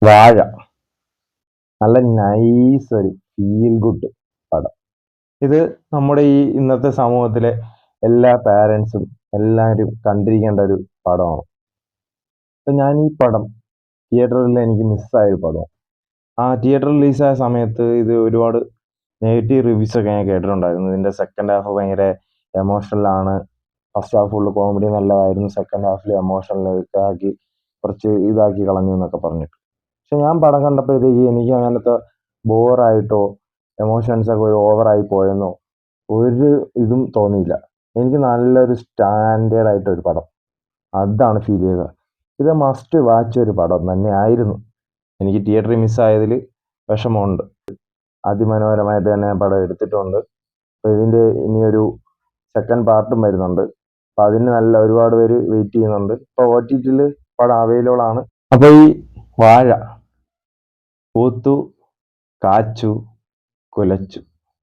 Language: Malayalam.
വാഴ നല്ല നൈസ് ഒരു ഫീൽ ഗുഡ് പടം. ഇത് നമ്മുടെ ഈ ഇന്നത്തെ സമൂഹത്തിലെ എല്ലാ പാരൻസും എല്ലാവരും കണ്ടിരിക്കേണ്ട ഒരു പടമാണ്. അപ്പം ഞാൻ ഈ പടം തിയേറ്ററിൽ എനിക്ക് മിസ്സായ ഒരു പടമാണ്. ആ തിയേറ്റർ റിലീസായ സമയത്ത് ഇത് ഒരുപാട് നെഗറ്റീവ് റിവ്യൂസ് ഒക്കെ ഞാൻ കേട്ടിട്ടുണ്ടായിരുന്നു. ഇതിൻ്റെ സെക്കൻഡ് ഹാഫ് ഭയങ്കര എമോഷണലാണ്. ഫസ്റ്റ് ഹാഫ് ഫുള്ള് കോമഡി നല്ലതായിരുന്നു, സെക്കൻഡ് ഹാഫിൽ എമോഷണൽ ആക്കി കുറച്ച് ഇതാക്കി കളഞ്ഞു എന്നൊക്കെ പറഞ്ഞിട്ട്. പക്ഷെ ഞാൻ പടം കണ്ടപ്പോഴത്തേക്ക് എനിക്ക് അങ്ങനത്തെ ബോറായിട്ടോ എമോഷൻസ് ഒക്കെ ഒരു ഓവറായി പോയെന്നോ ഒരു ഇതും തോന്നിയില്ല. എനിക്ക് നല്ലൊരു സ്റ്റാൻഡേർഡ് ആയിട്ടൊരു പടം അതാണ് ഫീൽ ചെയ്തത്. ഇത് മസ്റ്റ് വാച്ച് ഒരു പടം തന്നെ ആയിരുന്നു. എനിക്ക് തിയേറ്ററിൽ മിസ്സായതിൽ വിഷമമുണ്ട്. അതിമനോഹരമായിട്ട് തന്നെ പടം എടുത്തിട്ടുണ്ട്. അപ്പോൾ ഇതിൻ്റെ ഇനിയൊരു സെക്കൻഡ് പാർട്ടും വരുന്നുണ്ട്. അപ്പോൾ അതിന് നല്ല ഒരുപാട് പേര് വെയിറ്റ് ചെയ്യുന്നുണ്ട്. ഇപ്പോൾ OTT പടം അവൈലബിൾ ആണ്. അപ്പോൾ ഈ വാഴ പൂത്തു കാച്ചു കുലച്ചു